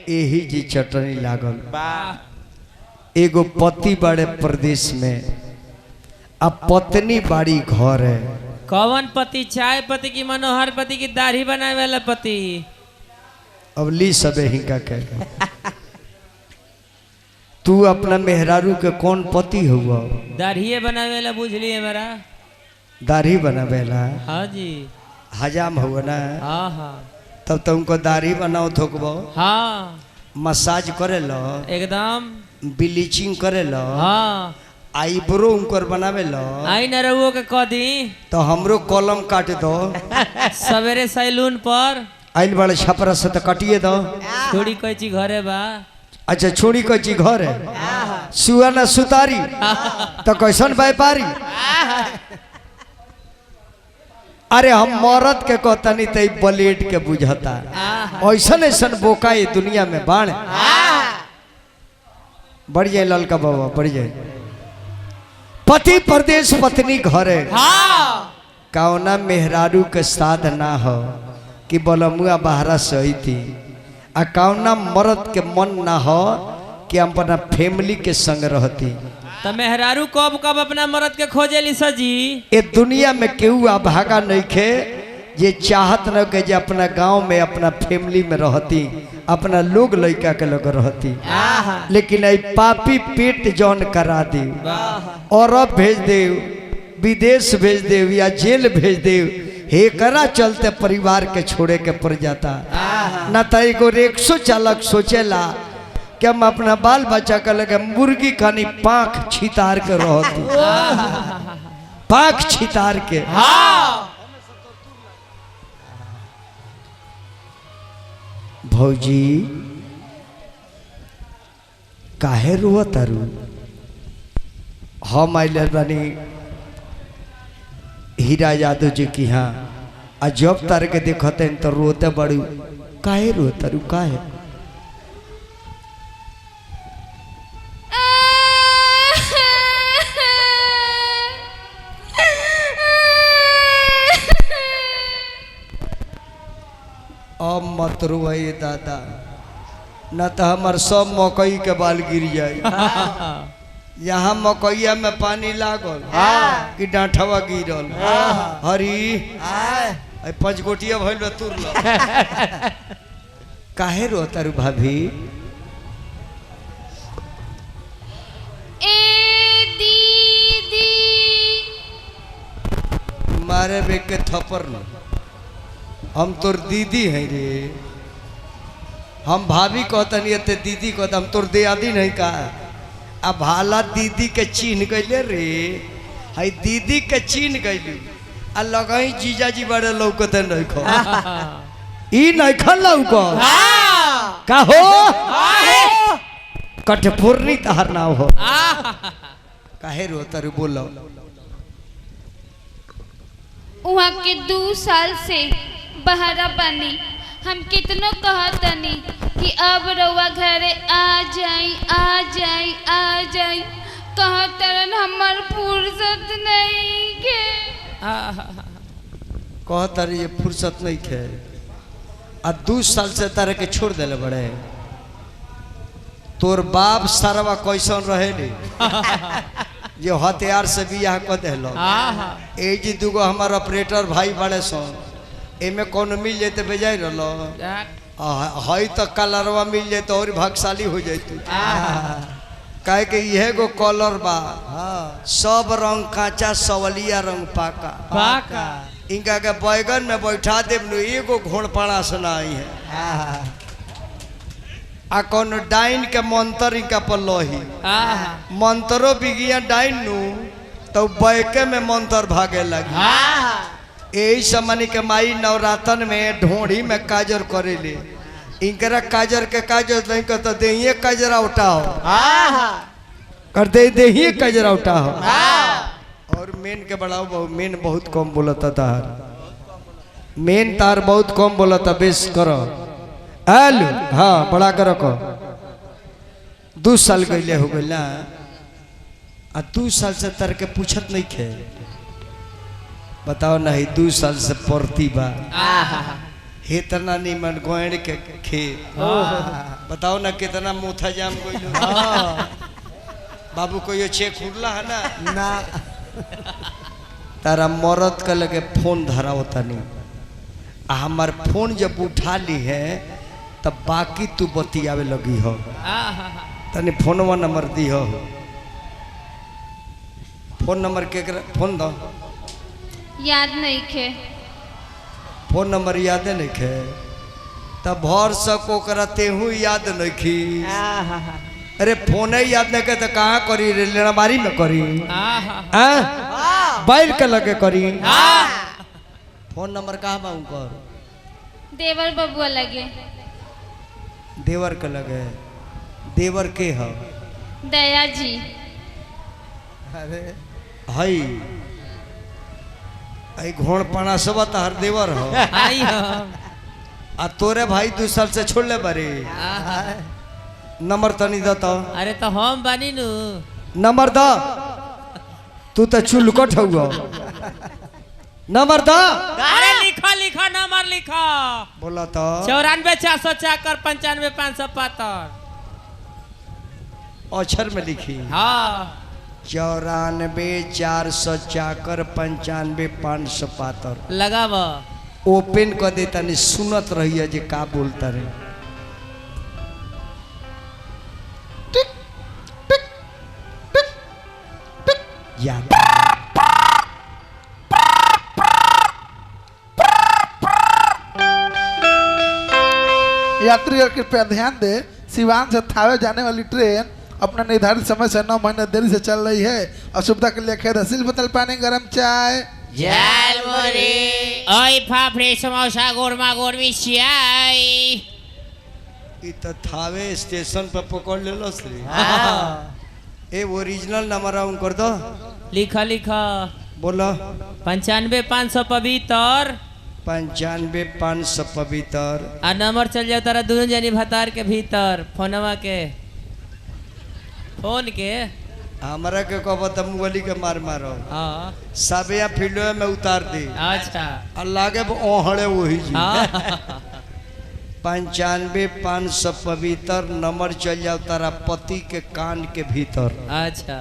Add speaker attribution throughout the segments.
Speaker 1: यही जी चटनी लागल। एगो पति बड़े प्रदेश में अब पत्नी बाड़ी घर है।
Speaker 2: कौन पति? चाय पति की मनोहर पति की दाढ़ी बनाए वाला पति?
Speaker 1: अब ली सबे ही का कह तू अपना मेहरारू के कौन पति हुआ?
Speaker 2: दाढ़ी बनाए वाला बुझ लिए मेरा।
Speaker 1: दाढ़ी बनावेला?
Speaker 2: हाँ जी।
Speaker 1: हजाम हुआ ना?
Speaker 2: हाँ हाँ।
Speaker 1: तब तुमको दाढ़ी बनाओ थोकबो।
Speaker 2: हाँ
Speaker 1: मसाज करे लो
Speaker 2: एकदम।
Speaker 1: ब्लीचिंग करे लो।
Speaker 2: हाँ
Speaker 1: आईब्रो उनकर बनावे लो।
Speaker 2: आई न रहुओ के कह दी
Speaker 1: तो हमरो कॉलम काट दो।
Speaker 2: सवेरे सैलून पर
Speaker 1: आइल बड़े छपरा से तो कटिए दो।
Speaker 2: छोड़ी कोई चीज घरे बा।
Speaker 1: अच्छा छोड़ी कोई चीज घर है? सुअना सुतारी तो कैसन व्यापारी? अरे हम मरद के कहतनी तो ब्लेड के बुझता। ऐसन ऐसन बोका ये दुनिया में बाण। बढ़ जाए ललका बाबा बढ़ जाए। पति परदेश पत्नी घरे। कौना मेहरारू के साथ ना हो कि बलमुआ बाहरा सही थी। आ कौना मर्द के मन ना हो कि हम अपना फैमिली के संग रहती।
Speaker 2: तो मेहरारू कब कब अपना मर्द के खोजेली सजी?
Speaker 1: ये दुनिया में केहू अभागा नहीं खे ये चाहत न के जे अपना गांव में अपना फैमिली में रहती, अपना लोग लड़का के लोग रहती। लेकिन आई पापी पेट जौन करा दी और अब भेज दे, विदेश भेज दे या जेल भेज दे। हे करा चलते परिवार के छोड़े के पड़ जाता। न तो एगो रिक्शा चालक सोचेला कि हम अपना बाल बच्चा के लगे मुर्गी खानी पाँख छितार के रहती। पाँख छितार के। भौजी काहे रुआ तारू? हम आइले बानी हीरा यादव जी की। हाँ आ जब तार के देखते तो रोते बड़ू। काहे रोता रू? काहे? अब मत रोए दादा, न तो हमार सब मकई के बाल गिर जाए। यहाँ मकैया में पानी लागल कि डांठवा गिरल। हरी पंचगोटिया भइल तुर लो। काहे रोता रू भाभी?
Speaker 3: ए दीदी
Speaker 1: मारे बे के थप्पड़ न। हम तोर दीदी है रे। हम भाभी कहतनी ते दीदी कहता। हम तोर दियादी नहीं का। अब भाला दीदी के चिन्ह गईले रे। हाई दीदी के चिन्ह गईलू आ लगई जीजा जी बड़े लौकते नहीं खो। ई नहीं खल लौको का हो? कठपुरनी तहर नाव हो। काहे रोता रे? बोलो।
Speaker 3: वहाँ के 2 साल से बहरा बनी। हम कितनो कहतनी कि अब रउआ घरे आ जाई आ जाई आ जाई। कहतरन हमर फुर्सत नहीं के।
Speaker 1: कहता रे ये फुर्सत नहीं खे। आ 2 साल से तारे के छोड़ देले बड़े। तोर बाप सरवा कैसन रहे रे? जो हथियार से बियाह कर देलो। ए जी दूगो हमार ऑपरेटर भाई बड़े सन। एमे कौन मिल जाते बेजाय रलो। हई तो कलरवा मिल जाए तो और भागशाली हो जाती। कहे कि यह गो कलर बा। सब रंग काचा सवलिया रंग पाका पाका। इनका के बैगन में बैठा देव एगो घोड़पाड़ा सुनाई है। आ कौन डाइन के मंत्र इनका पर लोही। मंत्रो बिगिया डाइन नु तो बैके में मंत्र भागे लगी। यही समनी के माई नवरातन में ढोड़ी में काजर करेले। इनकरा काजर के काजर नहीं कर तो दे काजरा उठाओ कर दे काजरा उठाओ। और मेन के बढ़ाओ बहु मेन बहुत कम बोलता तार। मेन तार बहुत कम बोलता। बेस करो हेलो। हाँ बड़ा करो को 2 साल गईले हो गई ना। आ 2 साल से तार के पूछत नहीं खे। बताओ नहीं 2 साल से पड़ती बा। इतना निमन गोइण के खेत बताओ ना कितना मुथा जाम कोई बाबू कोई चेक खुरला है ना तारा मरद के लगे फोन धरा होता नहीं हमार फोन जब उठा ली है तब बाकी तू बतियावे लगी हो तनी फोनवा नंबर दी हो फोन नंबर के फोन दो
Speaker 3: याद नहीं खे
Speaker 1: फोन नंबर याद नहीं खे तब भर सको करते हूँ याद नहीं खी अरे फोन ही याद नहीं के तो कहाँ करी लेनाबारी में करी बैल के लगे करी फोन नंबर कहाँ बा उनकर
Speaker 3: देवर बबुआ लगे
Speaker 1: देवर के लगे देवर के हो
Speaker 3: दया जी
Speaker 1: अरे हई आई घोड़ पाना सब हर देवर हो
Speaker 2: आई हो
Speaker 1: आ तोरे भाई 2 साल से छोड़ ले बारे नंबर तनी दो तो
Speaker 2: अरे तो हम बानी नु
Speaker 1: नंबर दो तू तो चुलकट हुआ नंबर दो
Speaker 2: अरे लिखो लिखो नंबर लिखो
Speaker 1: बोला तो
Speaker 2: 94 404 95 575
Speaker 1: अक्षर में लिखी
Speaker 2: हाँ
Speaker 1: 94 404 95 575
Speaker 2: लगाव
Speaker 1: ओपन कर देता नहीं सुनत रही है जे का बोलता रे याद
Speaker 4: यात्रियों कृपया ध्यान दे सिवान से थावे जाने वाली ट्रेन अपना निर्धारित समय से 9 महीने देरी से चल रही है। असुविधा के लिए खेद है। बोतल पानी गरम चाय
Speaker 2: ओए फाफड़े समोसा गोरमा गोरमी चाय
Speaker 1: ई तो थावे स्टेशन पर पकड़ ले लो श्री ए ओरिजिनल नंबर आउन कर दो
Speaker 2: लिखा लिखा
Speaker 1: बोलो
Speaker 2: 95 575
Speaker 1: 95 575
Speaker 2: आ नंबर चल जाओ तारा दोनों जनी भतार के भीतर फोनवा के फोन के
Speaker 1: हमारा के कहब त मुगली के मार मारो
Speaker 2: हाँ
Speaker 1: साबिया फील्ड में उतार दी
Speaker 2: अच्छा
Speaker 1: अल्लाह के ओहड़े वही जी
Speaker 2: हाँ
Speaker 1: 95 575 नंबर चल जाओ तारा पति के कान के भीतर
Speaker 2: अच्छा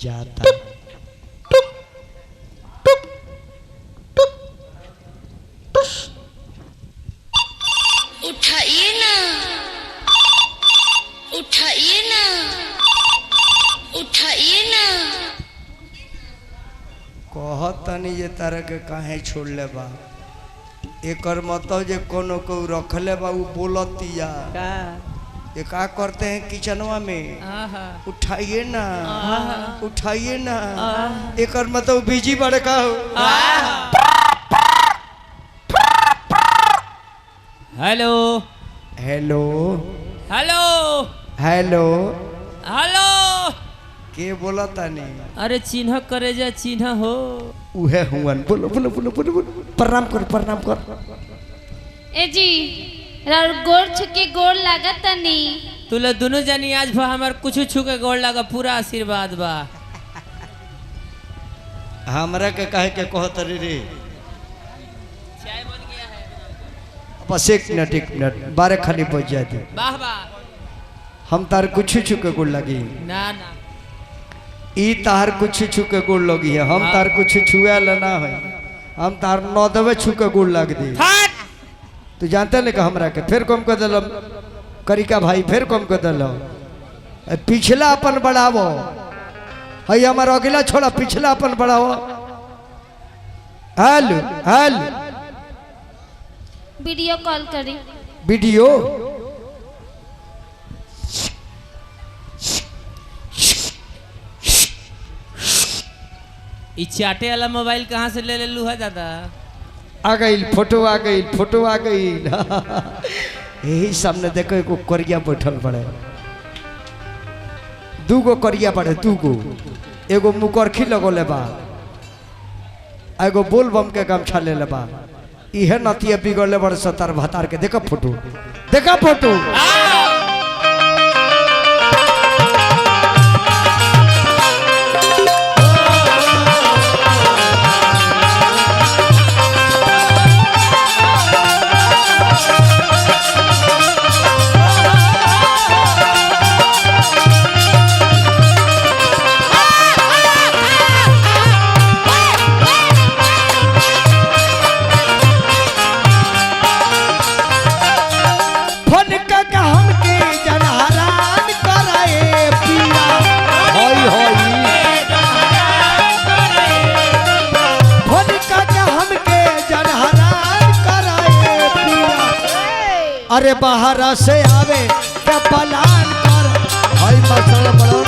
Speaker 1: जाता
Speaker 5: उठाइए ना उठाइए ना उठाइए ना
Speaker 1: कहतनी जे तारा के काहे छोड़ ले बा एकर मतलब जे कोनो को रखले बा उ बोलतिया ये का करते हैं किचनवा में उठाइए ना उठाइए ना एकर मतलब बिजी बड़े का हो
Speaker 2: hello
Speaker 1: hello
Speaker 2: hello
Speaker 1: hello
Speaker 2: hello
Speaker 1: के बोला तानी
Speaker 2: अरे चिन्ह करे जा चिन्ह हो
Speaker 1: उहे हुवन बोलो बोलो बोलो बोलो बोलो प्रणाम कर
Speaker 3: ए जी राउर गोर छुके गोर लागत तनी
Speaker 2: तू लोग दोनों जानी आज भा हमार कुछ छू के गोड़ लगा पूरा आशीर्वाद बा
Speaker 1: हमरा के कहे के कहत रे
Speaker 2: चाय बन गया है
Speaker 1: बस 1 मिनट 12 खाली बज जाती
Speaker 2: वाह वाह
Speaker 1: हम तार कुछ छू के गोड़ लगी
Speaker 2: ना ना
Speaker 1: ई तार कुछ छू के गोड़ लगी है हम तार कुछ छुआ लेना है हम तार 9 छू के गोड़ लग दी तू जानते नहीं का हमरा के फिर कम कर दिल करिका भाई फिर कम कर दिल पिछला अपन बढ़ावो है हमारा अगला छोड़ा पिछला अपन बढ़ावो हेलो हेलो
Speaker 3: वीडियो कॉल करी
Speaker 1: वीडियो
Speaker 2: ई चाटे वाला मोबाइल कहाँ से ले लू है दादा
Speaker 1: आ गई फोटो आ गई यही सामने देखो एगो करिया बैठल पड़े 2 गो करिया पड़े 2 गो एगो मुकरखी लगोले बा एगो बोल बम के गमछा ले ले बा इहे नतिया बिगड़ले बड़ सतार भतार के देखो फोटो अरे बाहर से आवे के पलान कर। भाई मसल बड़ा